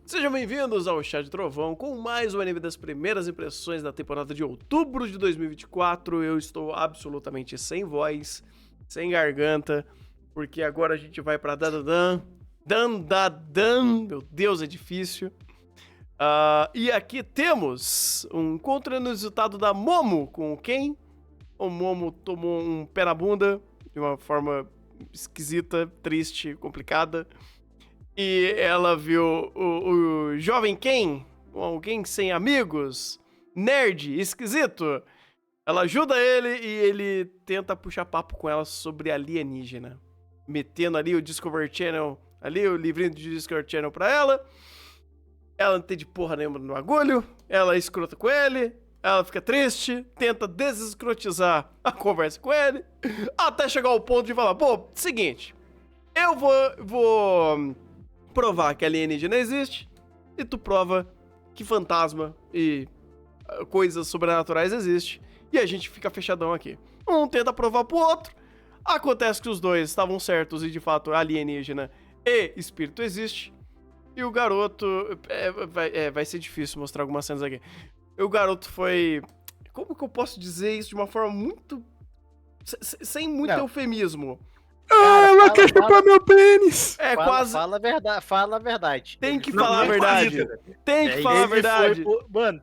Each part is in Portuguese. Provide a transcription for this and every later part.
Sejam bem-vindos ao Chá de Trovão com mais um anime das primeiras impressões da temporada de outubro de 2024. Eu estou absolutamente sem voz, sem garganta, porque agora a gente vai pra Dandadan. Meu Deus, é difícil. E aqui temos um encontro inusitado da Momo com o Ken. O Momo tomou um pé na bunda de uma forma esquisita, triste, complicada. E ela viu o jovem Ken, alguém sem amigos, nerd, esquisito. Ela ajuda ele e ele tenta puxar papo com ela sobre alienígena. Metendo ali o Discovery Channel, ali o livrinho de Discovery Channel pra ela. Ela não entende porra nenhuma no bagulho. Ela é escrota com ele. Ela fica triste, tenta desescrotizar a conversa com ele. Até chegar ao ponto de falar, pô, seguinte, eu vou provar que alienígena existe, e tu prova que fantasma e coisas sobrenaturais existem, e a gente fica fechadão aqui. Um tenta provar pro outro, acontece que os dois estavam certos e de fato alienígena e espírito existe, e o garoto... vai ser difícil mostrar algumas cenas aqui. O garoto foi... Como que eu posso dizer isso de uma forma muito... sem muito eufemismo? Ela quer chupar meu pênis! Quase. Fala a verdade. Tem que falar a verdade. Tem que falar a verdade. Mano,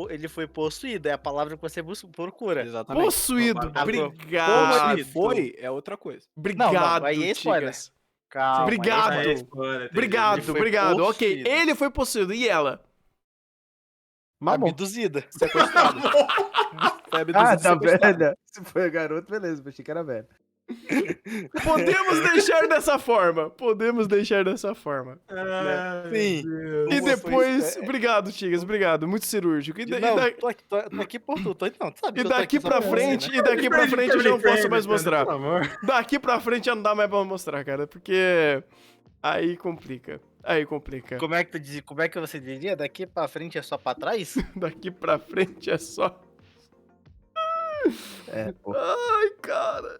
ele foi possuído. É a palavra que você procura. Exatamente. Possuído. Como Obrigado. ele foi, é outra coisa. Obrigado, aí é spoiler. Tigas. Calma. Obrigado. aí é Obrigado. Ok, possuído. ele foi possuído. E ela? Abduzida. Sequestrado. Foi abduzida e Tá sequestrado. velha. Se foi garoto, beleza, achei que era velha. Podemos deixar dessa forma. Sim. E depois... Obrigado, Tigas. Obrigado. Muito cirúrgico. Não, tô aqui por tu. Não, tu sabe E que eu tô daqui aqui só pra por você, frente, né? e daqui pra frente eu já não posso mais mostrar. Pelo amor. Daqui pra frente já não dá mais pra mostrar, cara, porque aí complica. Como é que tu diz? Como é que você diria? Daqui pra frente é só pra trás? Daqui pra frente é só... Pô. Ai, cara.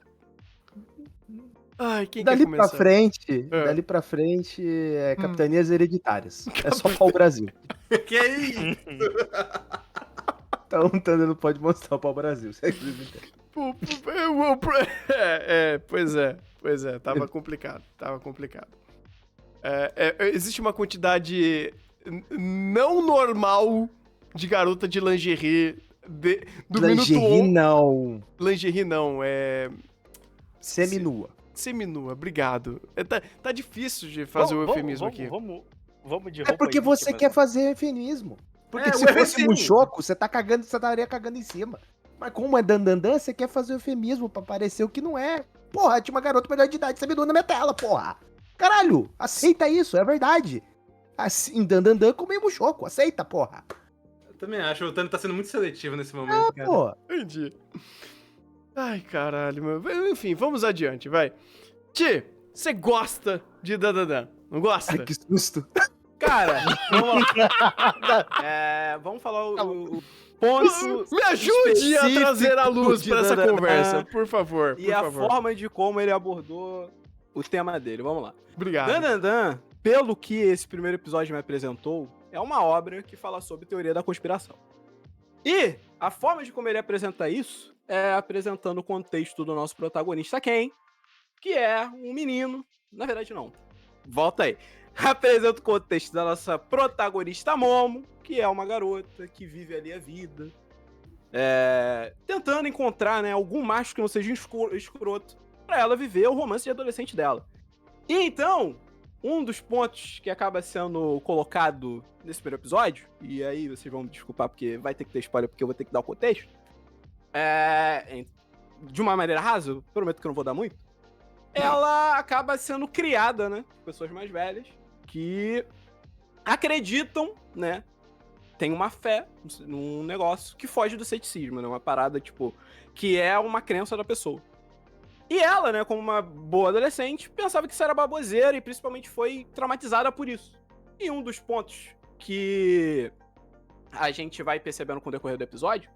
Ai, quem Dali quer pra começar? dali pra frente é capitanias hereditárias. É só pau Brasil. Que é isso? Então o Thunder não pode mostrar o pau Brasil. Pois é, tava complicado. Existe uma quantidade não normal de garota de lingerie do Lingerie minuto... não. Lingerie não, Seminua. Seminua, obrigado. Tá difícil de fazer o eufemismo aqui. Vamos de É roupa porque íntima. você quer fazer eufemismo. Porque se o fosse eufemismo. um choco, você estaria cagando em cima. Mas como é dandandan, você quer fazer eufemismo pra parecer o que não é. Porra, tinha uma garota melhor de idade seminua na minha tela, porra. Caralho, aceita isso, é verdade. Assim, dandandan comemos choco, aceita, porra. Eu também acho. O Tano tá sendo muito seletivo nesse momento, cara. Pô, Entendi. Ai, caralho, meu. Enfim, vamos adiante, vai. Ti, você gosta de Dandadan, não gosta? ai, que susto. Cara, vamos lá. Vamos falar o ponto. Me ajude a específico trazer a luz de pra essa Dandadan conversa, por favor. E a forma de como ele abordou o tema dele. Vamos lá. Obrigado. Dandadan, pelo que esse primeiro episódio me apresentou, é uma obra que fala sobre teoria da conspiração. E a forma de como ele apresenta isso é apresentando o contexto do nosso protagonista Ken, que é um menino. Na verdade, não. Volta aí. Apresenta o contexto da nossa protagonista Momo, que é uma garota que vive ali a vida, tentando encontrar, né, algum macho que não seja escroto pra ela viver o romance de adolescente dela. E então, um dos pontos que acaba sendo colocado nesse primeiro episódio, e aí vocês vão me desculpar porque vai ter que ter spoiler porque eu vou ter que dar o contexto, de uma maneira rasa, eu prometo que eu não vou dar muito, ela acaba sendo criada, né, por pessoas mais velhas, que acreditam, né, tem uma fé num negócio que foge do ceticismo, né, uma parada, tipo, que é uma crença da pessoa. E ela, né, como uma boa adolescente, pensava que isso era baboseira e principalmente foi traumatizada por isso. E um dos pontos que a gente vai percebendo com o decorrer do episódio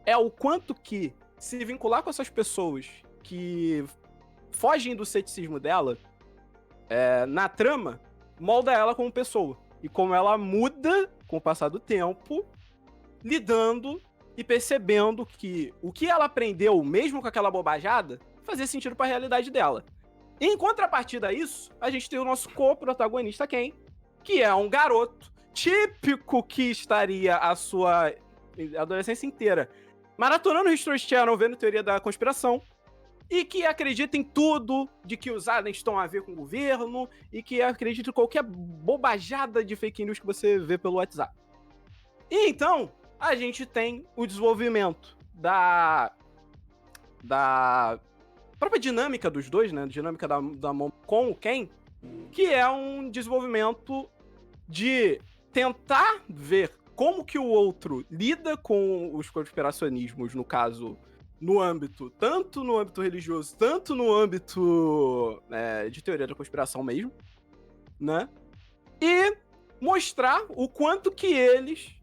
é o quanto que se vincular com essas pessoas que fogem do ceticismo dela na trama molda ela como pessoa. e como ela muda com o passar do tempo, lidando e percebendo que o que ela aprendeu, mesmo com aquela bobajada, fazia sentido pra realidade dela. Em contrapartida a isso, a gente tem o nosso co-protagonista Ken, que é um garoto típico que estaria a sua adolescência inteira maratonando o History Channel, vendo teoria da conspiração, e que acredita em tudo, de que os aliens estão a ver com o governo, e que acredita em qualquer bobajada de fake news que você vê pelo WhatsApp. E então, a gente tem o desenvolvimento da própria dinâmica dos dois, né? A dinâmica da Momo com o Ken, que é um desenvolvimento de tentar ver como que o outro lida com os conspiracionismos, no caso, tanto no âmbito religioso, tanto no âmbito de teoria da conspiração mesmo, né? E mostrar o quanto que eles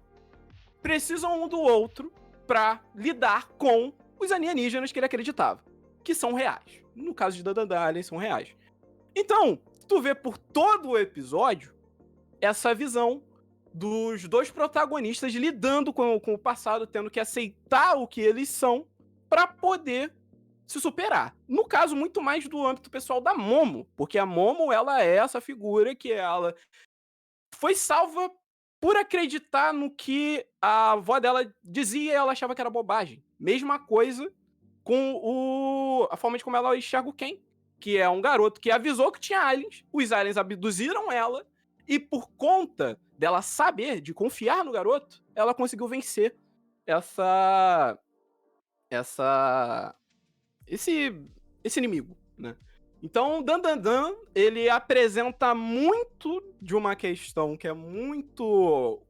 precisam um do outro pra lidar com os alienígenas que ele acreditava, que são reais. No caso de Dandadan, aliens são reais. Então, tu vê por todo o episódio essa visão dos dois protagonistas lidando com o passado, tendo que aceitar o que eles são pra poder se superar. No caso, muito mais do âmbito pessoal da Momo, porque a Momo, ela é essa figura que ela foi salva por acreditar no que a avó dela dizia e ela achava que era bobagem. Mesma coisa com a forma de como ela enxerga o Ken, que é um garoto que avisou que tinha aliens, os aliens abduziram ela, e por conta dela saber, de confiar no garoto, ela conseguiu vencer esse inimigo, né? Então, Dandadan, ele apresenta muito de uma questão que é muito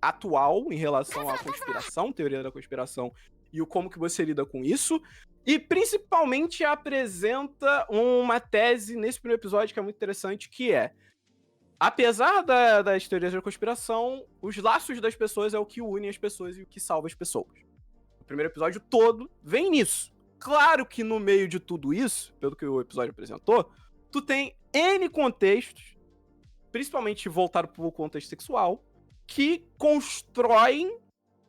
atual em relação à conspiração, teoria da conspiração, e o como que você lida com isso, e principalmente apresenta uma tese nesse primeiro episódio que é muito interessante, que é, apesar das teorias da conspiração, os laços das pessoas é o que une as pessoas e o que salva as pessoas. O primeiro episódio todo vem nisso. Claro que no meio de tudo isso, pelo que o episódio apresentou, tu tem N contextos, principalmente voltado pro contexto sexual, que constroem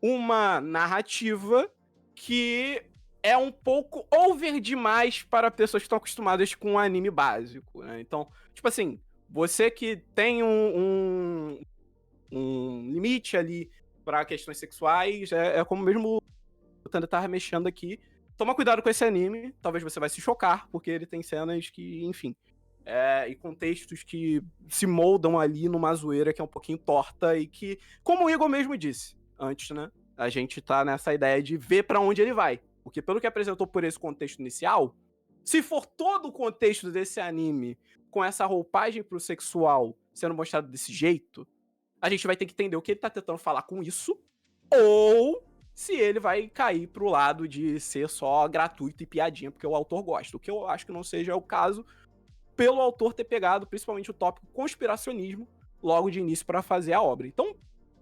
uma narrativa que é um pouco over demais para pessoas que estão acostumadas com um anime básico, né? Então, tipo assim, você que tem um limite ali para questões sexuais, é como mesmo o Tanda tava mexendo aqui. Toma cuidado com esse anime, talvez você vai se chocar, porque ele tem cenas que, enfim, e contextos que se moldam ali numa zoeira que é um pouquinho torta e que, como o Igor mesmo disse antes, né, a gente tá nessa ideia de ver pra onde ele vai. Porque pelo que apresentou por esse contexto inicial, se for todo o contexto desse anime com essa roupagem pro sexual sendo mostrado desse jeito, a gente vai ter que entender o que ele tá tentando falar com isso, ou se ele vai cair pro lado de ser só gratuito e piadinha, porque o autor gosta. O que eu acho que não seja o caso, pelo autor ter pegado principalmente o tópico conspiracionismo logo de início para fazer a obra. Então,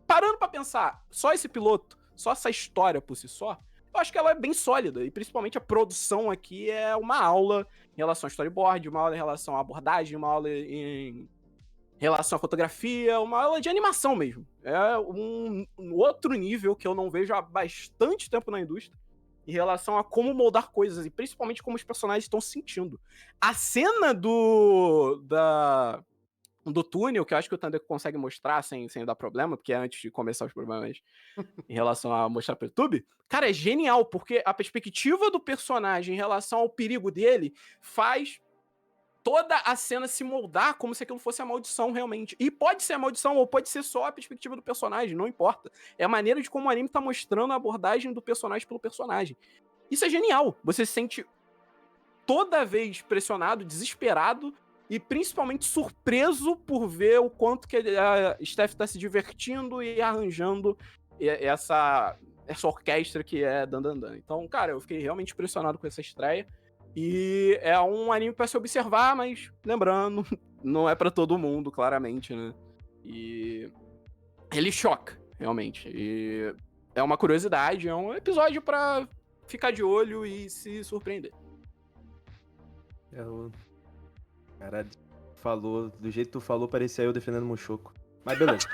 parando para pensar, só esse piloto, só essa história por si só, eu acho que ela é bem sólida, e principalmente a produção aqui é uma aula em relação ao storyboard, uma aula em relação à abordagem, uma aula em relação à fotografia, uma aula de animação mesmo. É um outro nível que eu não vejo há bastante tempo na indústria em relação a como moldar coisas e principalmente como os personagens estão se sentindo. A cena do túnel, que eu acho que o Thunder consegue mostrar sem dar problema, porque é antes de começar os problemas em relação a mostrar pro YouTube, cara, é genial, porque a perspectiva do personagem em relação ao perigo dele faz toda a cena se moldar como se aquilo fosse a maldição realmente. E pode ser a maldição ou pode ser só a perspectiva do personagem, não importa. É a maneira de como o anime tá mostrando a abordagem do personagem pelo personagem. Isso é genial. Você se sente toda vez pressionado, desesperado e principalmente surpreso por ver o quanto que a Steph tá se divertindo e arranjando essa orquestra que é Dandadan. Então, cara, eu fiquei realmente impressionado com essa estreia. E é um anime pra se observar, mas lembrando, não é pra todo mundo, claramente, né? E ele choca, realmente. E é uma curiosidade, é um episódio pra ficar de olho e se surpreender. Caralho, falou, do jeito que tu falou, parecia eu defendendo o Mushoku. Mas beleza.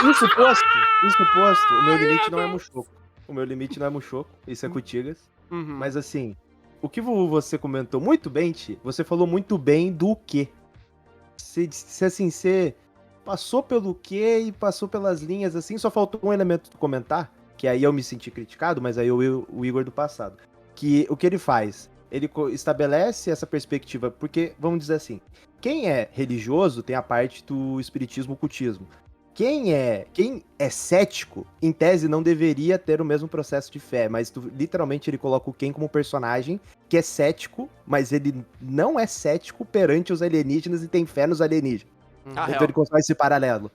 Isso posto, o meu limite não é Mushoku. O meu limite não é Mushoku, isso é Kutigas. Uhum. Mas assim, o que você comentou muito bem, Ti, você falou muito bem do quê? Você passou pelo quê e passou pelas linhas assim, só faltou um elemento do comentar, que aí eu me senti criticado, mas aí o Igor do passado. Que o que ele faz? Ele estabelece essa perspectiva, porque, vamos dizer assim, quem é religioso tem a parte do espiritismo, cultismo. Quem é cético, em tese, não deveria ter o mesmo processo de fé, mas literalmente ele coloca o Ken como personagem que é cético, mas ele não é cético perante os alienígenas e tem fé nos alienígenas. Ah, Então ele constrói esse paralelo.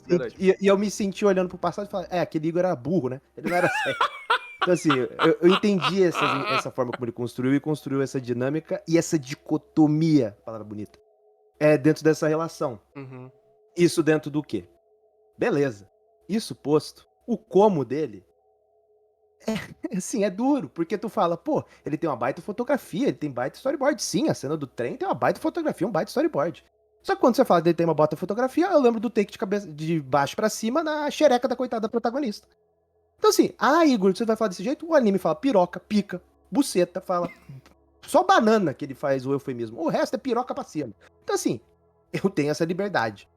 verdade. E eu me senti olhando pro passado e falando, aquele Igor era burro, né? Ele não era cético. Então assim, eu entendi essa forma como ele construiu essa dinâmica e essa dicotomia, palavra bonita, dentro dessa relação. Uhum. Isso dentro do quê? Beleza. Isso posto, o como dele assim, é duro, porque tu fala, pô, ele tem uma baita fotografia, ele tem baita storyboard. Sim, a cena do trem tem uma baita fotografia, um baita storyboard. Só que quando você fala que ele tem uma baita fotografia, eu lembro do take de cabeça de baixo pra cima na xereca da coitada da protagonista. Então assim, Igor, você vai falar desse jeito? O anime fala piroca, pica, buceta, fala só banana que ele faz o eufemismo. O resto é piroca pra cima. Então assim, eu tenho essa liberdade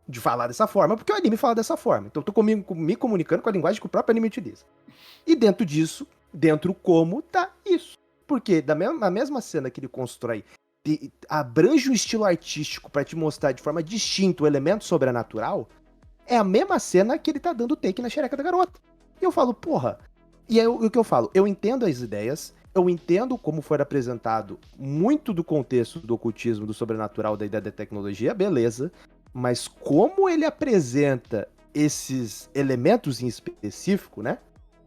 de falar dessa forma, porque o anime fala dessa forma. Então eu tô me comunicando com a linguagem que o próprio anime utiliza. E dentro disso, dentro como, tá isso. Porque na mesma cena que ele constrói, abrange o estilo artístico pra te mostrar de forma distinta o elemento sobrenatural, é a mesma cena que ele tá dando take na xereca da garota. E eu falo, porra. E é o que eu falo, eu entendo as ideias, eu entendo como foi apresentado muito do contexto do ocultismo, do sobrenatural, da ideia da tecnologia, beleza. Mas como ele apresenta esses elementos em específico, né?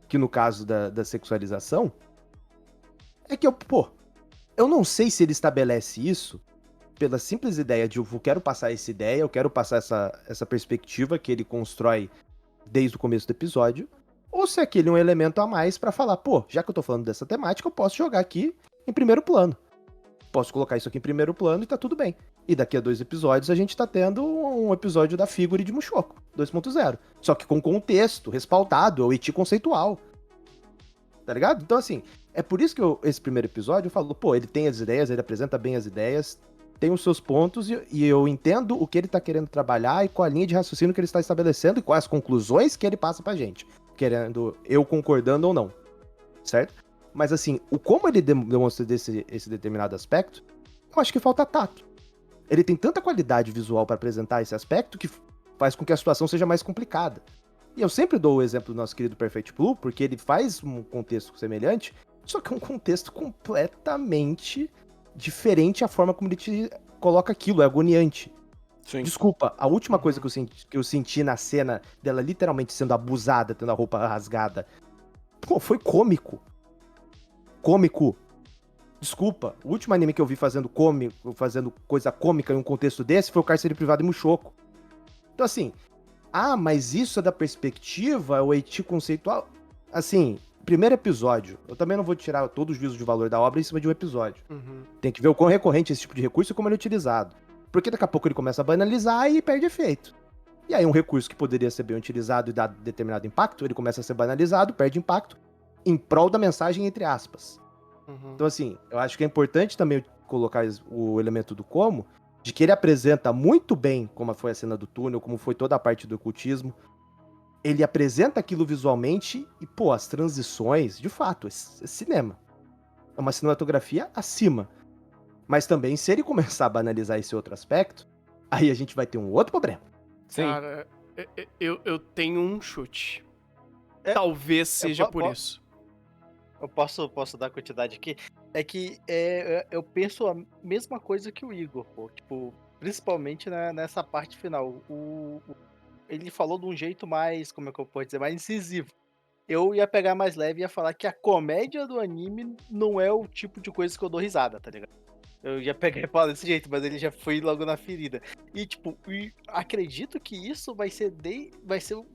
Que no caso da sexualização, é que eu não sei se ele estabelece isso pela simples ideia de eu quero passar essa ideia, eu quero passar essa perspectiva que ele constrói desde o começo do episódio, ou se aquele é um elemento a mais pra falar, já que eu tô falando dessa temática, eu posso jogar aqui em primeiro plano. Posso colocar isso aqui em primeiro plano e tá tudo bem. E daqui a 2 episódios a gente tá tendo um episódio da Figure de Mushoku 2.0. Só que com contexto, respaldado, é o eti conceitual. Tá ligado? Então assim, é por isso que esse primeiro episódio eu falo, ele tem as ideias, ele apresenta bem as ideias, tem os seus pontos e eu entendo o que ele tá querendo trabalhar e qual a linha de raciocínio que ele está estabelecendo e quais as conclusões que ele passa pra gente. Querendo, eu concordando ou não. Certo? Mas assim, o como ele demonstra esse determinado aspecto, eu acho que falta tato. Ele tem tanta qualidade visual para apresentar esse aspecto que faz com que a situação seja mais complicada. E eu sempre dou o exemplo do nosso querido Perfect Blue, porque ele faz um contexto semelhante, só que é um contexto completamente diferente a forma como ele te coloca aquilo, é agoniante. Sim. Desculpa, a última coisa que eu senti na cena dela literalmente sendo abusada, tendo a roupa rasgada, foi cômico. Cômico. Desculpa, o último anime que eu vi fazendo coisa cômica em um contexto desse foi o Cárcere Privado e Mushoku. Então assim, mas isso é da perspectiva, o eti conceitual. Assim, primeiro episódio, eu também não vou tirar todo o juízo de valor da obra em cima de um episódio. Tem que ver o quão recorrente é esse tipo de recurso e como ele é utilizado. Porque daqui a pouco ele começa a banalizar e perde efeito. E aí um recurso que poderia ser bem utilizado e dar determinado impacto, ele começa a ser banalizado, perde impacto, em prol da mensagem, entre aspas. Então assim, eu acho que é importante também colocar o elemento do como, de que ele apresenta muito bem como foi a cena do túnel, como foi toda a parte do ocultismo. Ele apresenta aquilo visualmente e, as transições, de fato, é cinema. É uma cinematografia acima. Mas também, se ele começar a banalizar esse outro aspecto, aí a gente vai ter um outro problema. Sim. Cara, eu tenho um chute. Talvez seja por isso. Eu posso dar quantidade aqui? É que eu penso a mesma coisa que o Igor, pô. Tipo, principalmente nessa parte final. Ele falou de um jeito mais, como é que eu posso dizer, mais incisivo. Eu ia pegar mais leve e ia falar que a comédia do anime não é o tipo de coisa que eu dou risada, tá ligado? Eu ia pegar e falar desse jeito, mas ele já foi logo na ferida. E, tipo, acredito que isso vai ser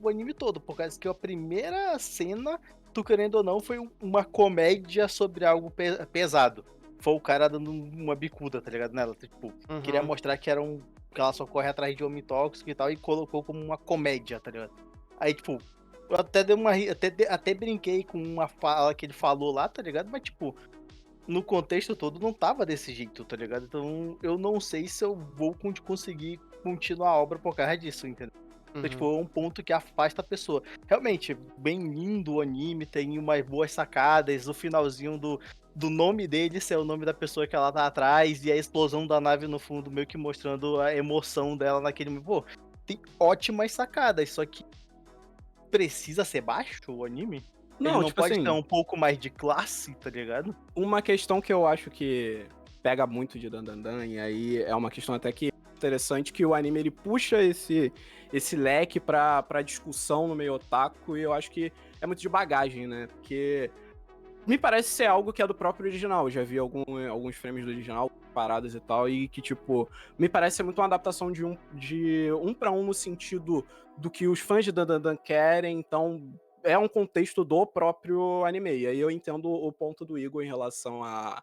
o anime todo, por causa que a primeira cena, tu querendo ou não, foi uma comédia sobre algo pesado. Foi o cara dando uma bicuda, tá ligado? Nela, tipo, queria mostrar que era um que ela só corre atrás de homem tóxico e tal, e colocou como uma comédia, tá ligado? Aí, tipo, eu até dei uma até brinquei com uma fala que ele falou lá, tá ligado? Mas, tipo, no contexto todo não tava desse jeito, tá ligado? Então eu não sei se eu vou conseguir continuar a obra por causa disso, entendeu? Então, tipo, é um ponto que afasta a pessoa. Realmente, bem lindo o anime, tem umas boas sacadas, o finalzinho do nome dele ser o nome da pessoa que ela tá atrás, e a explosão da nave no fundo, meio que mostrando a emoção dela naquele momento. Pô, tem ótimas sacadas, só que precisa ser baixo o anime? Ele Não, não tipo pode assim, ter um pouco mais de classe, tá ligado? uma questão que eu acho que pega muito de Dandandan, e aí é uma questão até que interessante, que o anime ele puxa esse leque pra discussão no meio otaku, e eu acho que é muito de bagagem, né? Porque me parece ser algo que é do próprio original. Eu já vi alguns frames do original, paradas e tal, e que, tipo, me parece ser muito uma adaptação de um pra um no sentido do que os fãs de Dandandan querem, então é um contexto do próprio anime. E aí eu entendo o ponto do Igor em relação à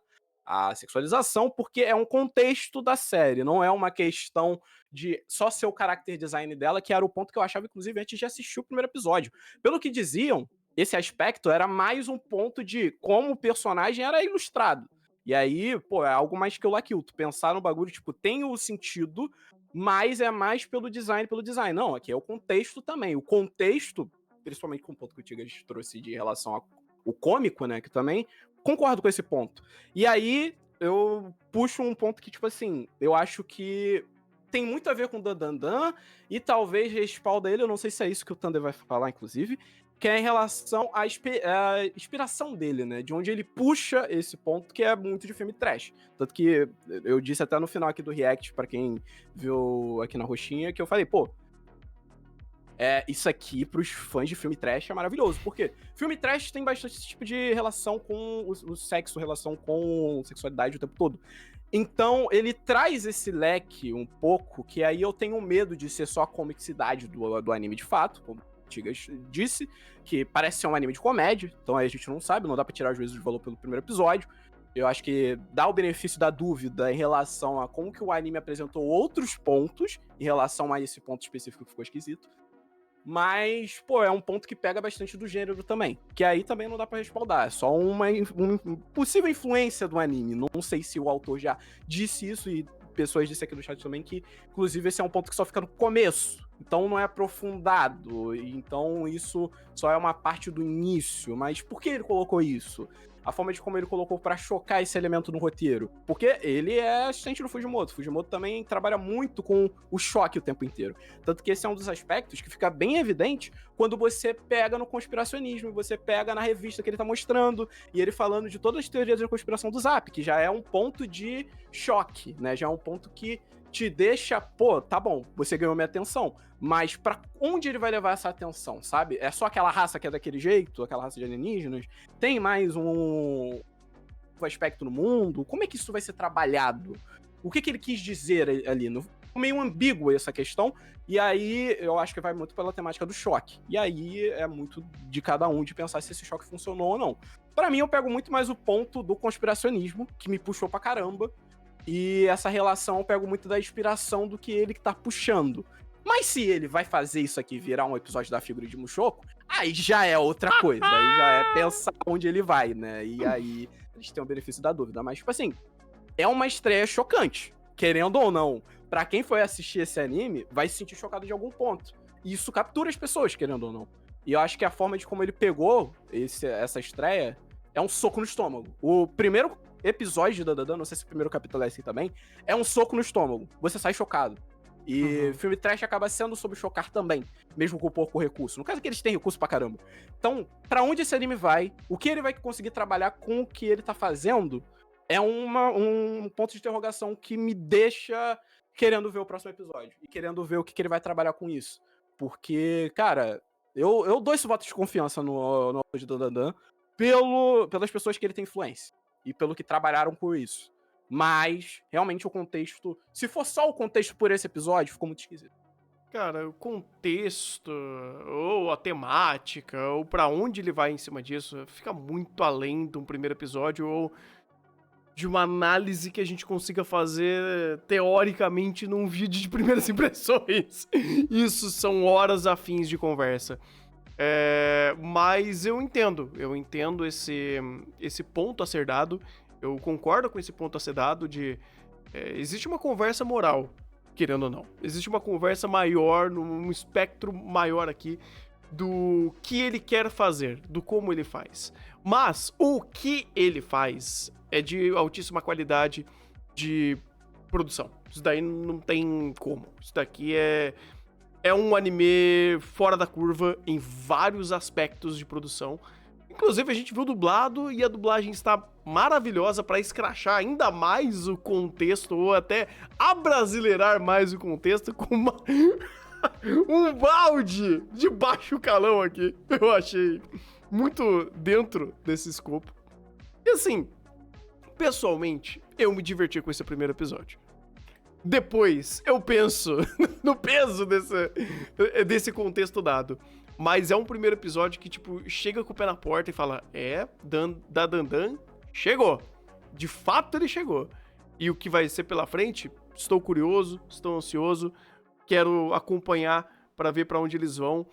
sexualização, porque é um contexto da série, não é uma questão de só ser o character design dela, que era o ponto que eu achava, inclusive, antes de assistir o primeiro episódio. Pelo que diziam, esse aspecto era mais um ponto de como o personagem era ilustrado. E aí, pô, é algo mais kill la kill. Tu pensar no bagulho, tipo, tem o sentido, mas é mais pelo design, pelo design. Não, aqui é o contexto também. O contexto, principalmente com o ponto que o Tigres trouxe de relação ao cômico, né, que também concordo com esse ponto. E aí, eu puxo um ponto que, tipo assim, eu acho que tem muito a ver com o Dandandan e talvez respalda ele, eu não sei se é isso que o Thunder vai falar, inclusive, que é em relação à inspiração dele, né? De onde ele puxa esse ponto que é muito de filme trash. Tanto que eu disse até no final aqui do React, pra quem viu aqui na roxinha, que eu falei, pô, isso aqui pros fãs de filme trash é maravilhoso. Por quê? Filme trash tem bastante esse tipo de relação com o sexo, relação com sexualidade o tempo todo. Então, ele traz esse leque um pouco, que aí eu tenho medo de ser só a comicidade do anime de fato, como o Tigas disse, que parece ser um anime de comédia, então aí a gente não sabe, não dá pra tirar juízo de valor pelo primeiro episódio. Eu acho que dá o benefício da dúvida em relação a como que o anime apresentou outros pontos em relação a esse ponto específico que ficou esquisito. Mas, pô, é um ponto que pega bastante do gênero também. Que aí também não dá pra respaldar. É só uma possível influência do anime. Não sei se o autor já disse isso e pessoas disseram aqui no chat também que, inclusive, esse é um ponto que só fica no começo. Então não é aprofundado. Então isso só é uma parte do início. Mas por que ele colocou isso? A forma de como ele colocou pra chocar esse elemento no roteiro. Porque ele é assistente do Fujimoto. Fujimoto também trabalha muito com o choque o tempo inteiro. Tanto que esse é um dos aspectos que fica bem evidente quando você pega no conspiracionismo, você pega na revista que ele tá mostrando, e ele falando de todas as teorias da conspiração do Zap, que já é um ponto de choque, né? Já é um ponto que te deixa, pô, tá bom, você ganhou minha atenção, mas pra onde ele vai levar essa atenção, sabe? É só aquela raça que é daquele jeito, aquela raça de alienígenas? Tem mais um aspecto no mundo? Como é que isso vai ser trabalhado? O que ele quis dizer ali? Meio ambíguo essa questão, e aí eu acho que vai muito pela temática do choque. E aí é muito de cada um de pensar se esse choque funcionou ou não. Pra mim, eu pego muito mais o ponto do conspiracionismo, que me puxou pra caramba, e essa relação eu pego muito da inspiração do que ele que tá puxando. Mas se ele vai fazer isso aqui virar um episódio da figura de Mushoku, aí já é outra coisa. Aí já é pensar onde ele vai, né? E aí eles têm o benefício da dúvida. Mas, tipo assim, é uma estreia chocante. Querendo ou não, pra quem foi assistir esse anime, vai se sentir chocado de algum ponto. E isso captura as pessoas, querendo ou não. E eu acho que a forma de como ele pegou essa estreia é um soco no estômago. O primeiro episódio de Dandandan, não sei se o primeiro capítulo é assim também, é um soco no estômago. Você sai chocado. E filme trash acaba sendo sobre chocar também, mesmo com pouco recurso. No caso que eles têm recurso pra caramba. Então, pra onde esse anime vai, o que ele vai conseguir trabalhar com o que ele tá fazendo, é um ponto de interrogação que me deixa querendo ver o próximo episódio. E querendo ver o que ele vai trabalhar com isso. Porque, cara, eu dou esse voto de confiança no autor de Dandandan pelas pessoas que ele tem influência. E pelo que trabalharam com isso. Mas, realmente, o contexto... Se for só o contexto por esse episódio, ficou muito esquisito. Cara, o contexto, ou a temática, ou pra onde ele vai em cima disso, fica muito além de um primeiro episódio, ou de uma análise que a gente consiga fazer teoricamente num vídeo de primeiras impressões. Isso são horas a fins de conversa. Mas eu entendo esse ponto a ser dado. Eu concordo com esse ponto a ser dado de... existe uma conversa moral, querendo ou não. Existe uma conversa maior, num espectro maior aqui, do que ele quer fazer, do como ele faz. Mas o que ele faz é de altíssima qualidade de produção. Isso daí não tem como. Isso daqui é um anime fora da curva em vários aspectos de produção. Inclusive, a gente viu dublado e a dublagem está maravilhosa para escrachar ainda mais o contexto, ou até abrasileirar mais o contexto com um balde de baixo calão aqui. Eu achei muito dentro desse escopo. E assim, pessoalmente, eu me diverti com esse primeiro episódio. Depois, eu penso no peso desse contexto dado. Mas é um primeiro episódio que, tipo, chega com o pé na porta e fala: Dandan chegou. De fato, ele chegou. E o que vai ser pela frente, estou curioso, estou ansioso, quero acompanhar para ver para onde eles vão.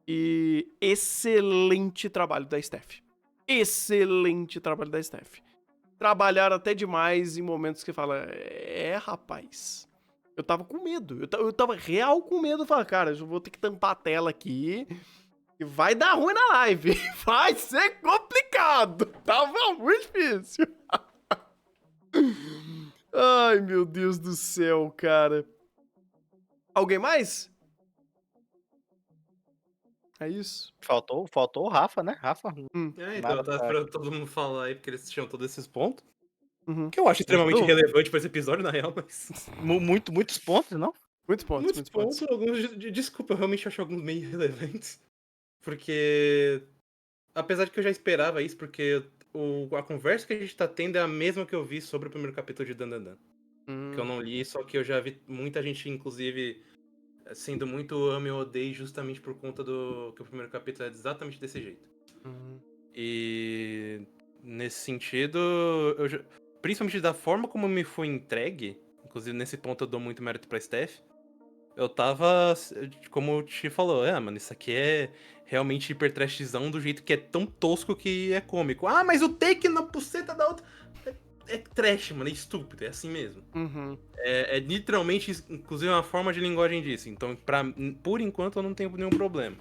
E excelente trabalho da Steph. Excelente trabalho da Steph. Trabalharam até demais em momentos que fala: rapaz... Eu tava com medo. Eu tava real com medo. Eu falei, cara, eu vou ter que tampar a tela aqui. E vai dar ruim na live. Vai ser complicado. Tava muito difícil. Ai, meu Deus do céu, cara. Alguém mais? É isso? Faltou o Rafa, né? Rafa. Então eu tava esperando todo mundo falar aí, porque eles tinham todos esses pontos. Uhum. Que eu acho extremamente relevante pra esse episódio, na real, mas... Muitos pontos, não? Muitos pontos. Alguns, desculpa, eu realmente acho alguns meio irrelevantes. Porque... Apesar de que eu já esperava isso, porque a conversa que a gente tá tendo é a mesma que eu vi sobre o primeiro capítulo de Dandadan. Que eu não li, só que eu já vi muita gente, inclusive, sendo muito ame ou odeie justamente por conta do que o primeiro capítulo é exatamente desse jeito. E... Nesse sentido, principalmente da forma como me foi entregue, inclusive nesse ponto eu dou muito mérito pra Steph, eu tava, como o Ti falou, mano, isso aqui é realmente hiper trashzão do jeito que é tão tosco que é cômico. Ah, mas o take na buceta da outra... É trash, mano, é estúpido, é assim mesmo. É literalmente, inclusive, uma forma de linguagem disso. Então, por enquanto, eu não tenho nenhum problema.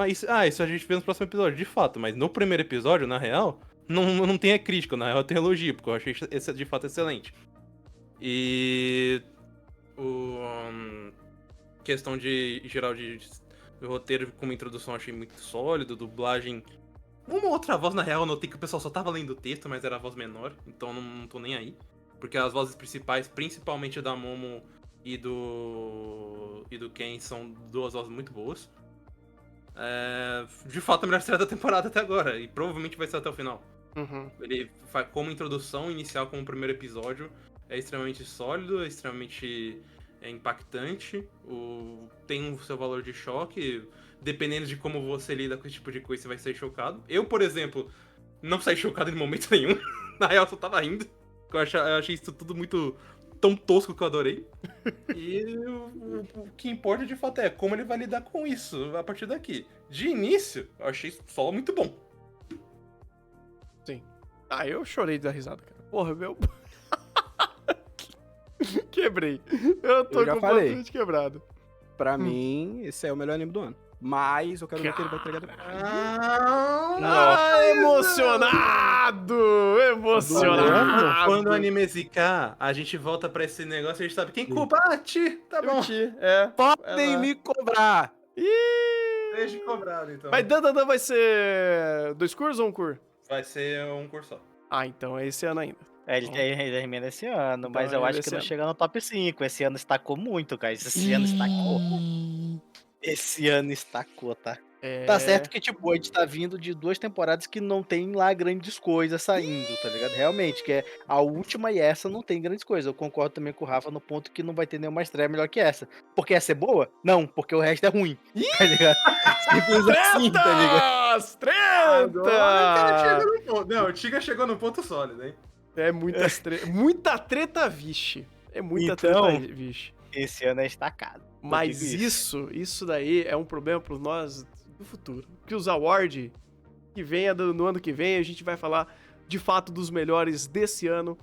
Isso a gente vê no próximo episódio, de fato. Mas no primeiro episódio, na real, não tem a crítica, na real tem elogio, porque eu achei esse de fato excelente. E... questão de geral de roteiro como introdução, eu achei muito sólido, dublagem... Uma outra voz, na real, eu notei que o pessoal só tava lendo o texto, mas era a voz menor, então não tô nem aí. Porque as vozes principais, principalmente da Momo e do Ken, são duas vozes muito boas. De fato, a melhor série da temporada até agora, e provavelmente vai ser até o final. Ele faz como introdução inicial, como primeiro episódio, é extremamente sólido, é extremamente impactante, tem o seu valor de choque... Dependendo de como você lida com esse tipo de coisa, você vai sair chocado. Eu, por exemplo, não saí chocado em momento nenhum. Na real, eu só tava rindo. Eu achei isso tudo muito... tão tosco que eu adorei. E o que importa, de fato, é como ele vai lidar com isso a partir daqui. De início, eu achei só muito bom. Sim. Eu chorei da risada, cara. Porra, meu... Quebrei. Eu tô completamente quebrado. Pra mim, esse é o melhor anime do ano. Mas eu quero ver o que ele vai entregar depois. Emocionado! Quando o anime zicar, a gente volta pra esse negócio e a gente sabe quem culpa. Ti, tá bom. Podem me cobrar. Deixa cobrado, então. Mas Dandadan vai ser 2 cursos ou 1 curso? Vai ser um curso só. Então é esse ano ainda. Ele termina esse ano, mas eu acho que não chega no top 5. Esse ano estacou muito, cara. Esse ano estacou, tá? Tá certo que, tipo, a gente tá vindo de 2 temporadas que não tem lá grandes coisas saindo, tá ligado? Realmente, que é a última e essa não tem grandes coisas. Eu concordo também com o Rafa no ponto que não vai ter nenhuma estreia melhor que essa. Porque essa é boa? Não, porque o resto é ruim, tá ligado? Simples assim, tá ligado? Treta! Não, o Tiga chegou no ponto sólido, hein? É muita treta, vixe. É muita Então, treta, vixe. Esse ano é estacado. Eu Mas digo isso daí é um problema para nós do futuro. Que os awards que venha no ano que vem, a gente vai falar de fato dos melhores desse ano.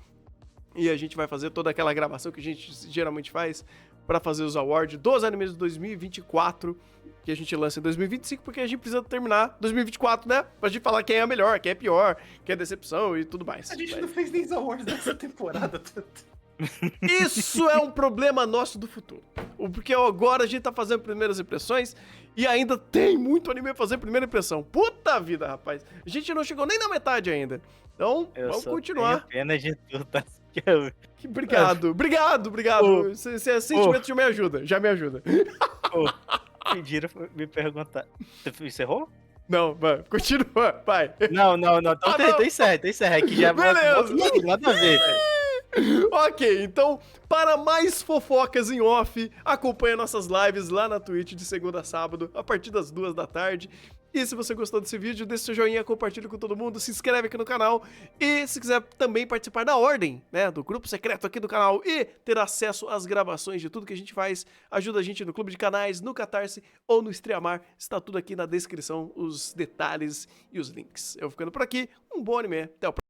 E a gente vai fazer toda aquela gravação que a gente geralmente faz para fazer os awards dos animes de 2024, que a gente lança em 2025, porque a gente precisa terminar 2024, né? Pra gente falar quem é melhor, quem é pior, quem é decepção e tudo mais. A gente não fez nem awards dessa temporada. Isso é um problema nosso do futuro. Porque agora a gente tá fazendo primeiras impressões e ainda tem muito anime a fazer primeira impressão. Puta vida, rapaz. A gente não chegou nem na metade ainda. Então, Eu vamos só continuar. tenho pena de tudo, tá? Obrigado. Esse sentimento já me ajuda. Pediram pra me perguntar. Você encerrou? Não, vai, continua, vai. Não. Então tem certo. É que já Beleza. nada a ver. Ok, então, para mais fofocas em off, acompanhe nossas lives lá na Twitch de segunda a sábado, a partir das 2 da tarde. E se você gostou desse vídeo, deixa seu joinha, compartilha com todo mundo, se inscreve aqui no canal. E se quiser também participar da ordem, né, do grupo secreto aqui do canal e ter acesso às gravações de tudo que a gente faz, ajuda a gente no Clube de Canais, no Catarse ou no Streamar. Está tudo aqui na descrição, os detalhes e os links. Eu vou ficando por aqui, um bom anime, até o próximo.